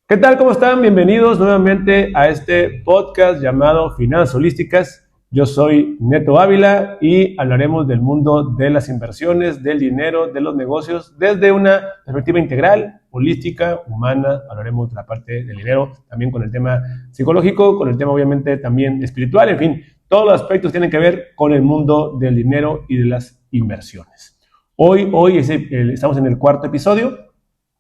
¿Qué tal? ¿Cómo están? Bienvenidos nuevamente a este podcast llamado Finanzas Holísticas. Yo soy Neto Ávila y hablaremos del mundo de las inversiones, del dinero, de los negocios, desde una perspectiva integral, holística, humana. Hablaremos de la parte del dinero, también con el tema psicológico, con el tema obviamente también espiritual, en fin, todos los aspectos tienen que ver con el mundo del dinero y de las inversiones. Hoy estamos en el cuarto episodio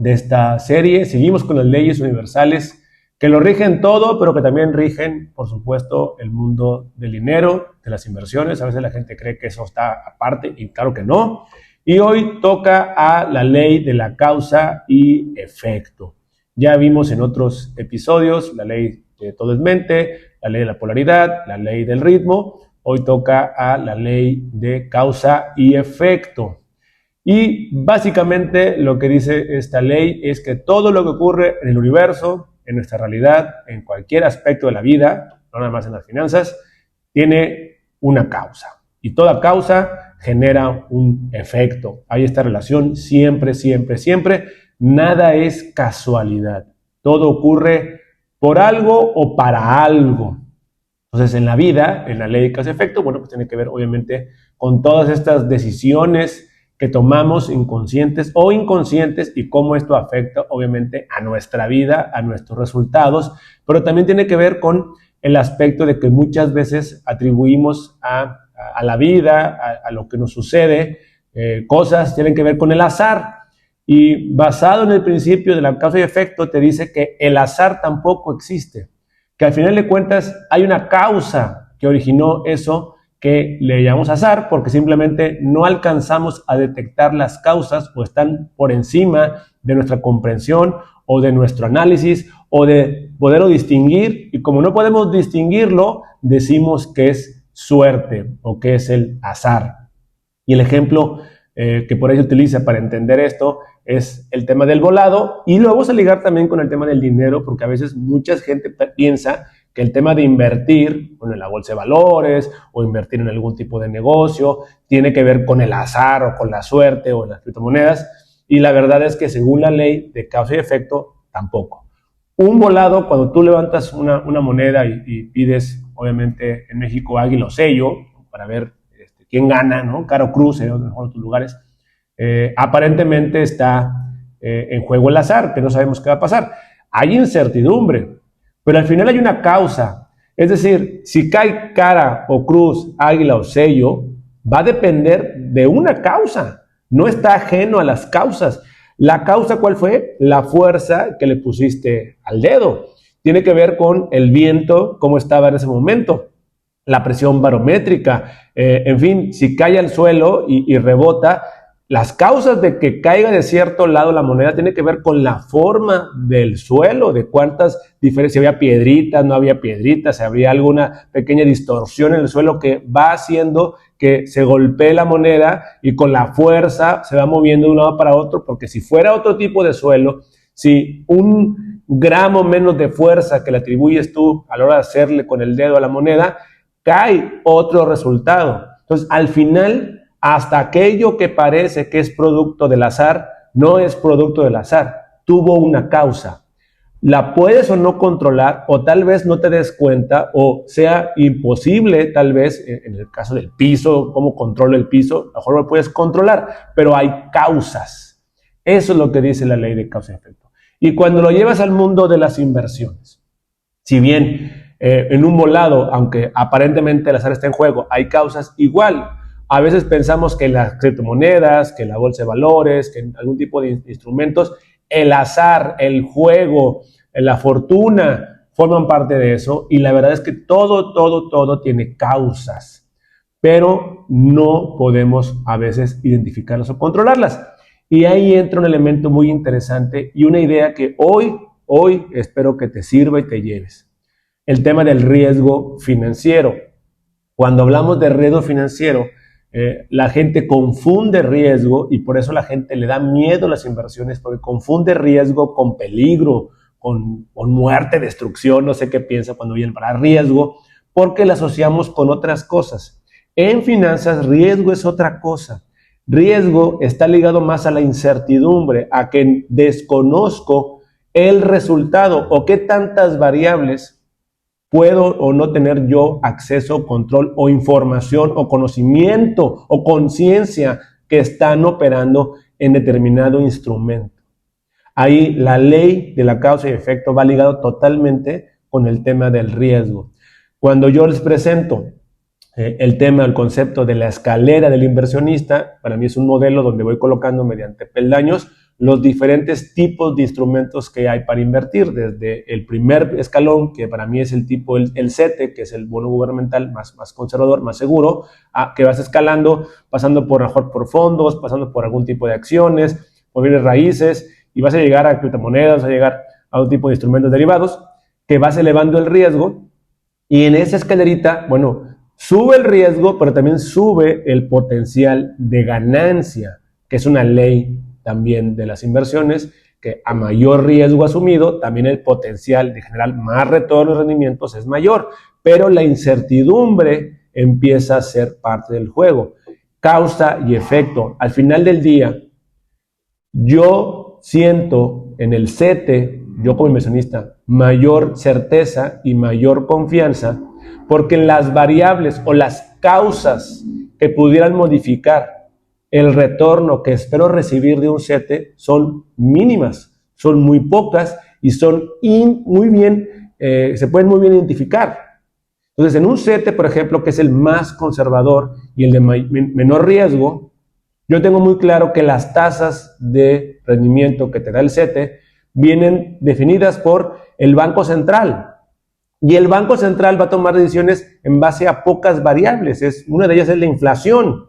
de esta serie. Seguimos con las leyes universales que lo rigen todo, pero que también rigen, por supuesto, el mundo del dinero, de las inversiones. A veces la gente cree que eso está aparte y claro que no. Y hoy toca a la ley de la causa y efecto. Ya vimos en otros episodios la ley de todo es mente, la ley de la polaridad, la ley del ritmo. Hoy toca a la ley de causa y efecto. Y básicamente lo que dice esta ley es que todo lo que ocurre en el universo, en nuestra realidad, en cualquier aspecto de la vida, no nada más en las finanzas, tiene una causa. Y toda causa genera un efecto. Hay esta relación siempre, siempre, siempre. Nada es casualidad. Todo ocurre por algo o para algo. Entonces, en la vida, en la ley de causa y efecto, bueno, pues tiene que ver obviamente con todas estas decisiones que tomamos inconscientes o inconscientes y cómo esto afecta obviamente a nuestra vida, a nuestros resultados, pero también tiene que ver con el aspecto de que muchas veces atribuimos a la vida, a lo que nos sucede, cosas tienen que ver con el azar. Y basado en el principio de la causa y efecto, te dice que el azar tampoco existe, que al final de cuentas hay una causa que originó eso, que le llamamos azar porque simplemente no alcanzamos a detectar las causas o están por encima de nuestra comprensión o de nuestro análisis o de poderlo distinguir, y como no podemos distinguirlo, decimos que es suerte o que es el azar. Y el ejemplo que por ahí se utiliza para entender esto es el tema del volado, y lo vamos a ligar también con el tema del dinero, porque a veces mucha gente piensa que el tema de invertir, bueno, en la bolsa de valores o invertir en algún tipo de negocio tiene que ver con el azar o con la suerte o en las criptomonedas, y la verdad es que según la ley de causa y efecto tampoco. Un volado, cuando tú levantas una moneda y pides, obviamente en México, águila o sello para ver quién gana, ¿no? Caro cruz en otros lugares, aparentemente está en juego el azar, que no sabemos qué va a pasar. Hay incertidumbre, pero al final hay una causa. Es decir, si cae cara o cruz, águila o sello, va a depender de una causa. No está ajeno a las causas. ¿La causa cuál fue? La fuerza que le pusiste al dedo. Tiene que ver con el viento, cómo estaba en ese momento, la presión barométrica, en fin, si cae al suelo y rebota. Las causas de que caiga de cierto lado la moneda tienen que ver con la forma del suelo, de cuántas diferencias, si había piedritas, no había piedritas, si habría alguna pequeña distorsión en el suelo que va haciendo que se golpee la moneda y con la fuerza se va moviendo de un lado para otro, porque si fuera otro tipo de suelo, si un gramo menos de fuerza que le atribuyes tú a la hora de hacerle con el dedo a la moneda, cae otro resultado. Entonces, al final, hasta aquello que parece que es producto del azar, no es producto del azar, tuvo una causa. La puedes o no controlar, o tal vez no te des cuenta, o sea imposible, tal vez, en el caso del piso, cómo controla el piso, a lo mejor lo puedes controlar, pero hay causas. Eso es lo que dice la ley de causa y efecto. Y cuando lo llevas al mundo de las inversiones, si bien en un volado, aunque aparentemente el azar está en juego, hay causas igual. A veces pensamos que en las criptomonedas, que en la bolsa de valores, que en algún tipo de instrumentos, el azar, el juego, la fortuna forman parte de eso, y la verdad es que todo tiene causas, pero no podemos a veces identificarlas o controlarlas. Y ahí entra un elemento muy interesante y una idea que hoy espero que te sirva y te lleves. El tema del riesgo financiero. Cuando hablamos de riesgo financiero, la gente confunde riesgo y por eso la gente le da miedo a las inversiones, porque confunde riesgo con peligro, con muerte, destrucción, no sé qué piensa cuando viene para riesgo, porque la asociamos con otras cosas. En finanzas, riesgo es otra cosa. Riesgo está ligado más a la incertidumbre, a que desconozco el resultado o qué tantas variables puedo o no tener yo acceso, control o información o conocimiento o conciencia que están operando en determinado instrumento. Ahí la ley de la causa y efecto va ligado totalmente con el tema del riesgo. Cuando yo les presento el tema, el concepto de la escalera del inversionista, para mí es un modelo donde voy colocando mediante peldaños los diferentes tipos de instrumentos que hay para invertir, desde el primer escalón, que para mí es el tipo, el CETE, que es el bono gubernamental más conservador, más seguro, que vas escalando, pasando por fondos, pasando por algún tipo de acciones, por bienes raíces, y vas a llegar a criptomonedas, vas a llegar a un tipo de instrumentos derivados, que vas elevando el riesgo, y en esa escalerita, bueno, sube el riesgo, pero también sube el potencial de ganancia, que es una ley también de las inversiones, que a mayor riesgo asumido, también el potencial de generar más retornos y rendimientos es mayor, pero la incertidumbre empieza a ser parte del juego. Causa y efecto. Al final del día, yo siento en el CETE, yo como inversionista, mayor certeza y mayor confianza, porque las variables o las causas que pudieran modificar el retorno que espero recibir de un CETE son mínimas, son muy pocas y son muy bien, se pueden muy bien identificar. Entonces, en un CETE, por ejemplo, que es el más conservador y el de menor riesgo, yo tengo muy claro que las tasas de rendimiento que te da el CETE vienen definidas por el Banco Central. Y el Banco Central va a tomar decisiones en base a pocas variables. Una de ellas es la inflación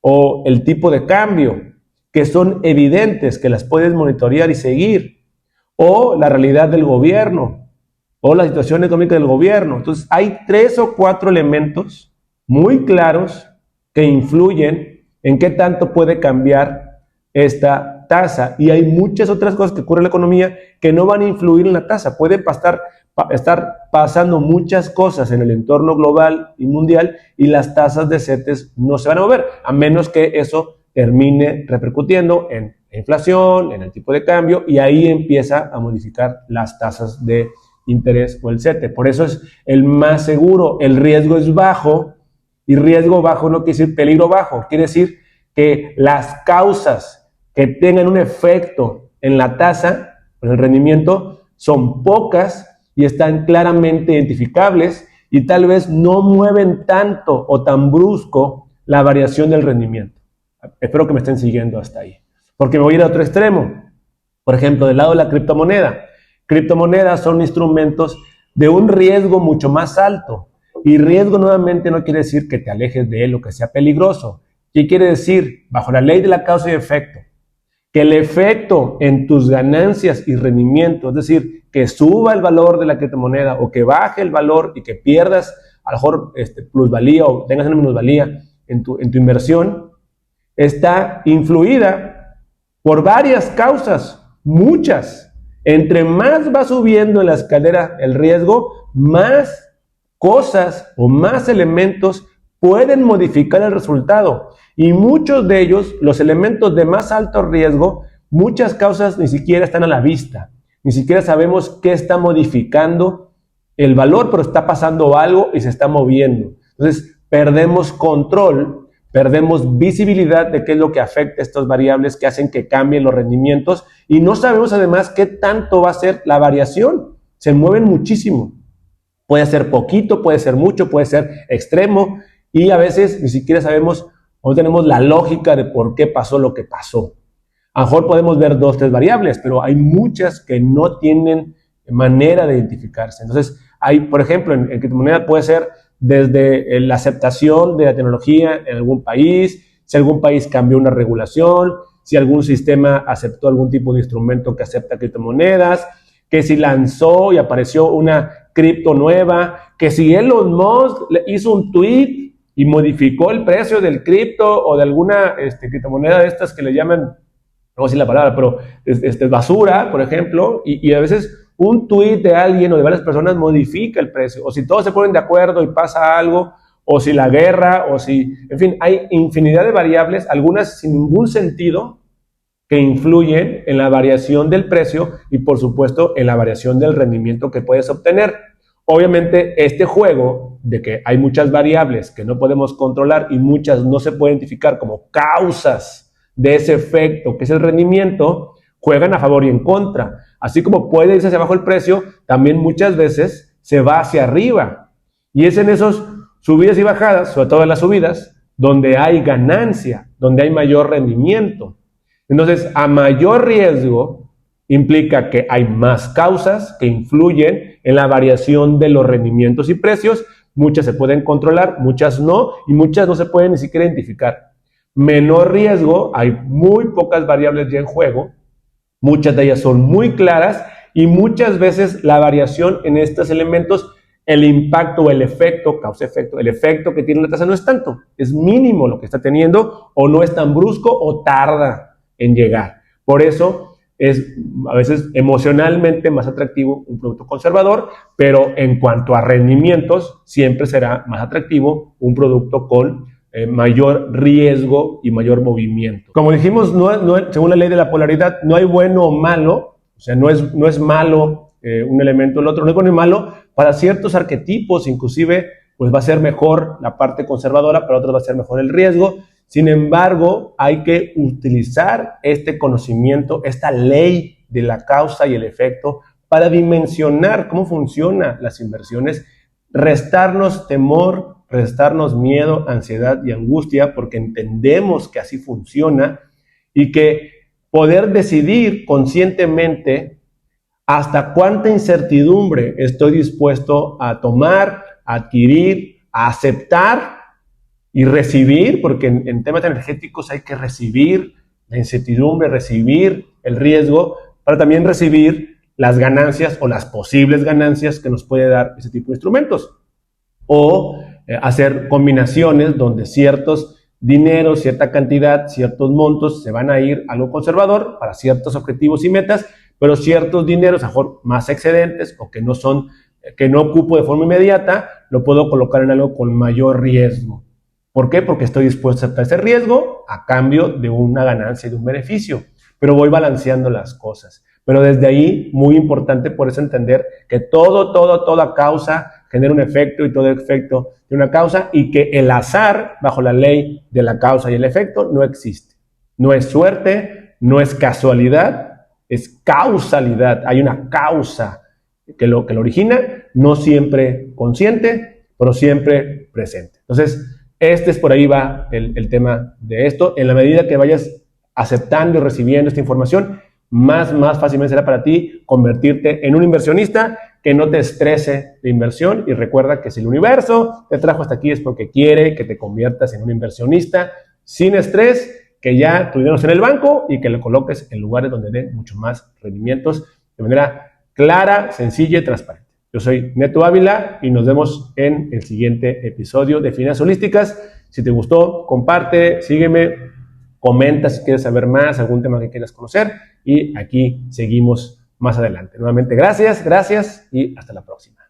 o el tipo de cambio, que son evidentes, que las puedes monitorear y seguir, o la realidad del gobierno, o la situación económica del gobierno. Entonces, hay 3 o 4 elementos muy claros que influyen en qué tanto puede cambiar esta tasa. Y hay muchas otras cosas que ocurren en la economía que no van a influir en la tasa. Pueden estar pasando muchas cosas en el entorno global y mundial y las tasas de CETES no se van a mover, a menos que eso termine repercutiendo en la inflación, en el tipo de cambio, y ahí empieza a modificar las tasas de interés o el CETE. Por eso es el más seguro, el riesgo es bajo, y riesgo bajo no quiere decir peligro bajo, quiere decir que las causas que tengan un efecto en la tasa, en el rendimiento, son pocas y están claramente identificables y tal vez no mueven tanto o tan brusco la variación del rendimiento. Espero que me estén siguiendo hasta ahí. Porque me voy a ir a otro extremo. Por ejemplo, del lado de la criptomoneda. Criptomonedas son instrumentos de un riesgo mucho más alto. Y riesgo nuevamente no quiere decir que te alejes de él o que sea peligroso. ¿Qué quiere decir? Bajo la ley de la causa y efecto, que el efecto en tus ganancias y rendimiento, es decir, que suba el valor de la criptomoneda o que baje el valor y que pierdas a lo mejor plusvalía o tengas una minusvalía en tu inversión, está influida por varias causas, muchas. Entre más va subiendo en la escalera el riesgo, más cosas o más elementos pueden modificar el resultado. Y muchos de ellos, los elementos de más alto riesgo, muchas causas ni siquiera están a la vista. Ni siquiera sabemos qué está modificando el valor, pero está pasando algo y se está moviendo. Entonces, perdemos control, perdemos visibilidad de qué es lo que afecta a estas variables que hacen que cambien los rendimientos y no sabemos además qué tanto va a ser la variación. Se mueven muchísimo. Puede ser poquito, puede ser mucho, puede ser extremo y a veces ni siquiera sabemos o no tenemos la lógica de por qué pasó lo que pasó. A lo mejor podemos ver 2 o 3 variables, pero hay muchas que no tienen manera de identificarse. Entonces, hay, por ejemplo, en criptomoneda puede ser desde la aceptación de la tecnología en algún país, si algún país cambió una regulación, si algún sistema aceptó algún tipo de instrumento que acepta criptomonedas, que si lanzó y apareció una cripto nueva, que si Elon Musk hizo un tweet y modificó el precio del cripto o de alguna criptomoneda de estas que le llaman, no voy a decir la palabra, pero basura, por ejemplo, y a veces un tweet de alguien o de varias personas modifica el precio, o si todos se ponen de acuerdo y pasa algo, o si la guerra, o si, en fin, hay infinidad de variables, algunas sin ningún sentido, que influyen en la variación del precio y, por supuesto, en la variación del rendimiento que puedes obtener. Obviamente, este juego de que hay muchas variables que no podemos controlar y muchas no se pueden identificar como causas de ese efecto, que es el rendimiento, juegan a favor y en contra. Así como puede irse hacia abajo el precio, también muchas veces se va hacia arriba. Y es en esos subidas y bajadas, sobre todo en las subidas, donde hay ganancia, donde hay mayor rendimiento. Entonces, a mayor riesgo implica que hay más causas que influyen en la variación de los rendimientos y precios. Muchas se pueden controlar, muchas no, y muchas no se pueden ni siquiera identificar. Menor riesgo, hay muy pocas variables ya en juego, muchas de ellas son muy claras y muchas veces la variación en estos elementos, el impacto o el efecto, causa-efecto, el efecto que tiene la tasa no es tanto, es mínimo lo que está teniendo o no es tan brusco o tarda en llegar. Por eso es a veces emocionalmente más atractivo un producto conservador, pero en cuanto a rendimientos siempre será más atractivo un producto con mayor riesgo y mayor movimiento. Como dijimos, según la ley de la polaridad, no hay bueno o malo, o sea, no es malo un elemento o el otro, no es bueno y malo. Para ciertos arquetipos, inclusive, pues va a ser mejor la parte conservadora, para otros va a ser mejor el riesgo. Sin embargo, hay que utilizar este conocimiento, esta ley de la causa y el efecto para dimensionar cómo funcionan las inversiones, restarnos temor, restarnos miedo, ansiedad y angustia, porque entendemos que así funciona y que poder decidir conscientemente hasta cuánta incertidumbre estoy dispuesto a tomar, a adquirir, a aceptar y recibir, porque en temas energéticos hay que recibir la incertidumbre, recibir el riesgo, para también recibir las ganancias o las posibles ganancias que nos puede dar ese tipo de instrumentos. O hacer combinaciones donde ciertos dineros, cierta cantidad, ciertos montos se van a ir a algo conservador para ciertos objetivos y metas, pero ciertos dineros, a lo mejor más excedentes o que no ocupo de forma inmediata, lo puedo colocar en algo con mayor riesgo. ¿Por qué? Porque estoy dispuesto a aceptar ese riesgo a cambio de una ganancia y de un beneficio, pero voy balanceando las cosas. Pero desde ahí, muy importante por eso entender que toda causa genera un efecto y todo efecto tiene una causa y que el azar, bajo la ley de la causa y el efecto, no existe. No es suerte, no es casualidad, es causalidad. Hay una causa que lo origina, no siempre consciente, pero siempre presente. Entonces, por ahí va el tema de esto. En la medida que vayas aceptando y recibiendo esta información, más fácilmente será para ti convertirte en un inversionista que no te estrese de inversión. Y recuerda que si el universo te trajo hasta aquí es porque quiere que te conviertas en un inversionista sin estrés, que ya tu dinero esté en el banco y que lo coloques en lugares donde den mucho más rendimientos de manera clara, sencilla y transparente. Yo soy Neto Ávila y nos vemos en el siguiente episodio de Finanzas Holísticas. Si te gustó, comparte, sígueme, comenta si quieres saber más, algún tema que quieras conocer y aquí seguimos más adelante. Nuevamente, gracias y hasta la próxima.